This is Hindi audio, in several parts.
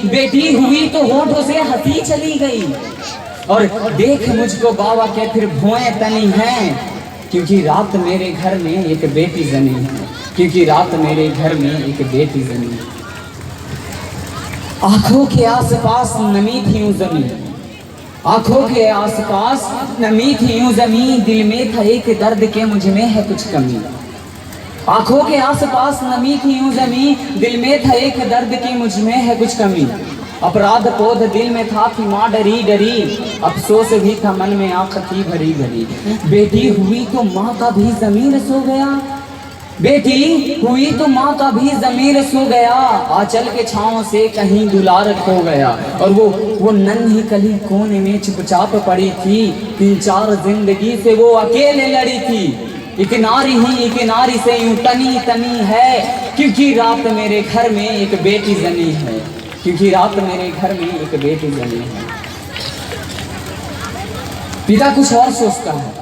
बेटी हुई तो होठों से हंसी चली गई। और देख मुझको बाबा के फिर भुएं तनी हैं, क्योंकि रात मेरे घर में एक बेटी जनी है, क्योंकि रात मेरे घर में एक बेटी जनी है। आंखों के आसपास नमी थी यूं जमी, आंखों के आसपास नमी थी यूं जमी, दिल में था एक दर्द के मुझ में है कुछ कमी। आंखों के आसपास नमी थी यूं जमी, दिल में था एक दर्द की मुझ में है कुछ कमी। अपराध बोध दिल में था कि माँ डरी डरी, अफसोस भी था मन में आंख थी भरी भरी। बेटी हुई तो माँ का भी ज़मीर सो गया, बेटी हुई तो माँ का भी ज़मीर सो गया, आंचल के छाँव से कहीं दुलार खो गया। और वो नन्ही कली कोने में चुपचाप पड़ी थी, 3-4 जिंदगी से वो अकेले लड़ी थी। एक नारी से यूं तनी तनी है, क्योंकि रात मेरे घर में एक बेटी जनी है, क्योंकि रात मेरे घर में एक बेटी जनी है। पिता कुछ और सोचता है।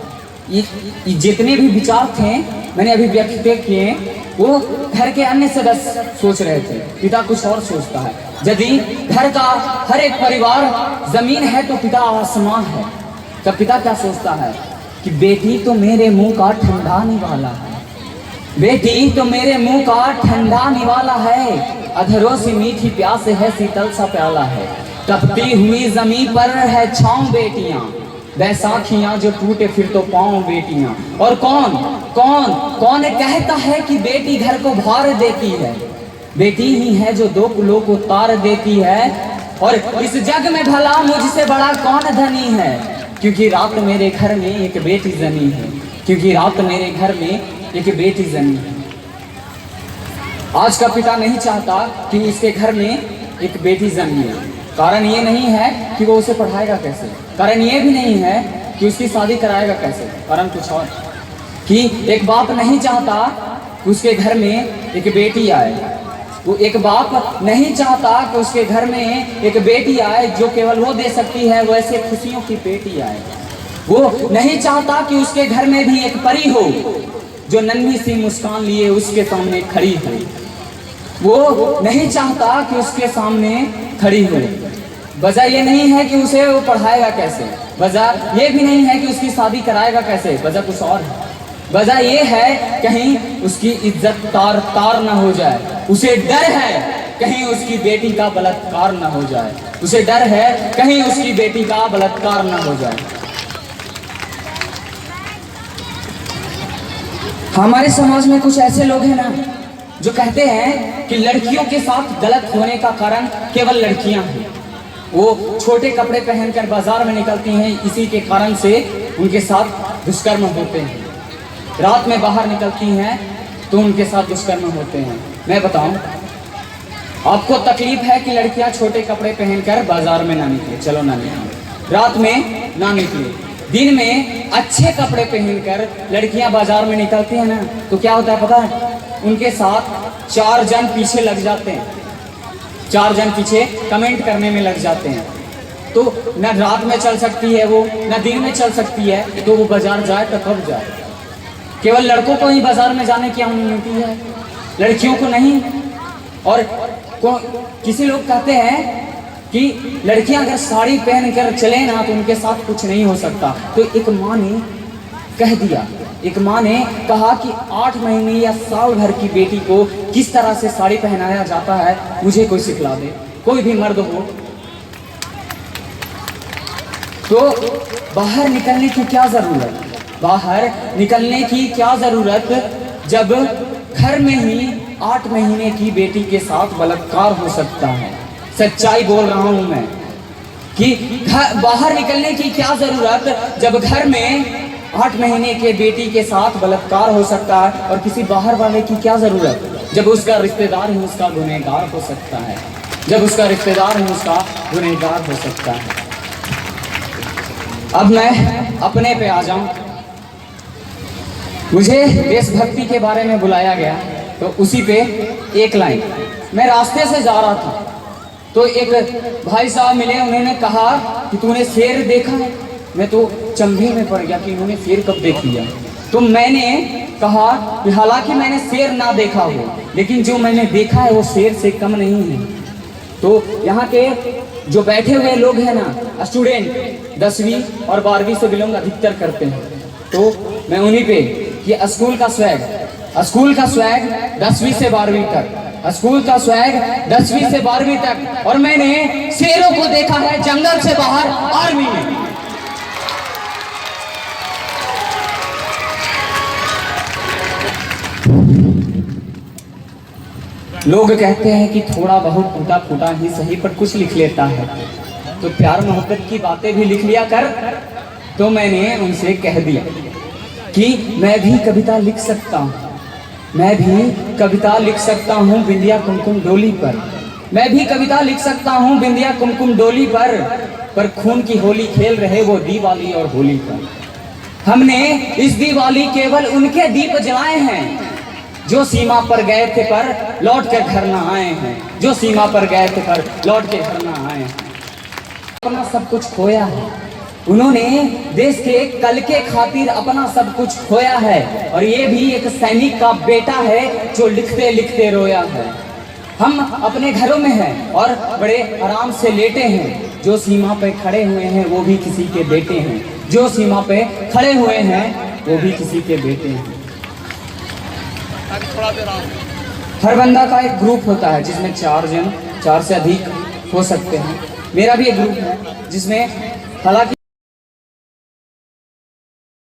ये जितने भी विचार थे मैंने अभी व्यक्त किए, वो घर के अन्य सदस्य सोच रहे थे। पिता कुछ और सोचता है। यदि घर का हर एक परिवार जमीन है तो पिता आसमान है, तब पिता क्या सोचता है कि बेटी तो मेरे मुंह का ठंडा निवाला है, बेटी तो मेरे मुंह का ठंडा निवाला है, अधरों से मीठी प्यास है शीतल सा प्याला है, तपती हुई जमीन पर है छाँव बेटियां, बैसाखियां जो टूटे फिर तो पाँव बेटियां। और कौन कौन कौन कहता है कि बेटी घर को भार देती है, बेटी ही है जो 2 कुलों को तार देती है। और इस जग में भला मुझसे बड़ा कौन धनी है, क्योंकि रात मेरे घर में एक बेटी जनी है, क्योंकि रात मेरे घर में एक बेटी जनी है। आज का पिता नहीं चाहता कि उसके घर में एक बेटी जनी है। कारण ये नहीं है कि वो उसे पढ़ाएगा कैसे, कारण ये भी नहीं है कि उसकी शादी कराएगा कैसे, कारण कुछ और कि एक बाप नहीं चाहता कि उसके घर में एक बेटी आए। वो एक बाप नहीं चाहता कि उसके घर में एक बेटी आए जो केवल वो दे सकती है, वैसे खुशियों की पेटी आए। वो नहीं चाहता कि उसके घर में भी एक परी हो जो नन्ही सी मुस्कान लिए उसके सामने खड़ी हो। वो नहीं चाहता कि उसके सामने खड़ी हो। वजह ये नहीं है कि उसे वो पढ़ाएगा कैसे, वजह ये भी नहीं है कि उसकी शादी कराएगा कैसे, वजह कुछ और है। वजह ये है कहीं उसकी इज्जत तार ना हो जाए, उसे डर है कहीं उसकी बेटी का बलात्कार ना हो जाए, उसे डर है कहीं उसकी बेटी का बलात्कार ना हो जाए। हमारे समाज में कुछ ऐसे लोग हैं ना जो कहते हैं कि लड़कियों के साथ गलत होने का कारण केवल लड़कियां हैं। वो छोटे कपड़े पहनकर बाजार में निकलती हैं, इसी के कारण से उनके साथ दुष्कर्म होते हैं। रात में बाहर निकलती हैं तो उनके साथ दुष्कर्म होते हैं। मैं बताऊं, आपको तकलीफ है कि लड़कियां छोटे कपड़े पहनकर बाजार में ना निकले, चलो ना निकले, रात में ना निकले। दिन में अच्छे कपड़े पहनकर लड़कियां बाजार में निकलती हैं ना, तो क्या होता है पता है, उनके साथ 4 जन पीछे लग जाते हैं, 4 जन पीछे कमेंट करने में लग जाते हैं। तो न रात में चल सकती है वो, न दिन में चल सकती है, तो वो बाजार जाए तो कब जाए। केवल लड़कों को ही बाजार में जाने की अनुमति है, लड़कियों को नहीं। और किसी लोग कहते हैं कि लड़कियां अगर साड़ी पहनकर चले ना तो उनके साथ कुछ नहीं हो सकता। तो एक माँ ने कह दिया, एक माँ ने कहा कि 8 महीने या साल भर की बेटी को किस तरह से साड़ी पहनाया जाता है मुझे कोई सिखला दे, कोई भी मर्द हो। तो बाहर निकलने की क्या जरूरत, बाहर निकलने की क्या जरूरत जब घर में ही 8 महीने की बेटी के साथ बलात्कार हो सकता है। सच्चाई बोल रहा हूं मैं कि बाहर निकलने की क्या जरूरत जब घर में 8 महीने के बेटी के साथ बलात्कार हो सकता है। और किसी बाहर वाले की क्या जरूरत जब उसका रिश्तेदार ही उसका गुनहगार हो सकता है, जब उसका रिश्तेदार ही उसका गुनहगार हो सकता है। अब मैं अपने पे आ जाऊं। मुझे देशभक्ति के बारे में बुलाया गया तो उसी पे एक लाइन, मैं रास्ते से जा रहा था तो एक भाई साहब मिले, उन्होंने कहा कि तूने शेर देखा है। मैं तो चंभे में पड़ गया कि उन्होंने शेर कब देख लिया। तो मैंने कहा कि हालांकि मैंने शेर ना देखा हो, लेकिन जो मैंने देखा है वो शेर से कम नहीं है। तो यहाँ के जो बैठे हुए लोग हैं ना, स्टूडेंट 10वीं और 12वीं से बिलोंग अधिकतर करते हैं। तो मैं उन्हीं पे कि स्कूल का स्वैग 10वीं से 12वीं तक, स्कूल का स्वैग 10वीं से 12वीं तक। और मैंने शेरों को देखा है जंगल से बाहर आर्मी में। लोग कहते हैं कि थोड़ा बहुत टूटा फूटा ही सही पर कुछ लिख लेता है, तो प्यार मोहब्बत की बातें भी लिख लिया कर। तो मैंने उनसे कह दिया कि मैं भी कविता लिख सकता हूँ, मैं भी कविता लिख सकता हूँ बिंदिया कुमकुम डोली पर, मैं भी कविता लिख सकता हूँ बिंदिया कुमकुम डोली पर खून की होली खेल रहे वो दिवाली और होली पर। हमने इस दिवाली केवल उनके दीप जलाए हैं जो सीमा पर गए थे पर लौट के घर ना आए हैं, जो सीमा पर गए थे पर लौट के घर ना आए हैं। अपना सब कुछ खोया है, उन्होंने देश के कल के खातिर अपना सब कुछ खोया है। और ये भी एक सैनिक का बेटा है जो लिखते लिखते रोया है। हम अपने घरों में हैं और बड़े आराम से लेटे हैं, जो सीमा पे खड़े हुए हैं वो भी किसी के बेटे हैं, जो सीमा पे खड़े हुए हैं वो भी किसी के बेटे हैं। हर बंदा का एक ग्रुप होता है जिसमें 4 से अधिक हो सकते हैं। मेरा भी एक ग्रुप है जिसमें हालांकि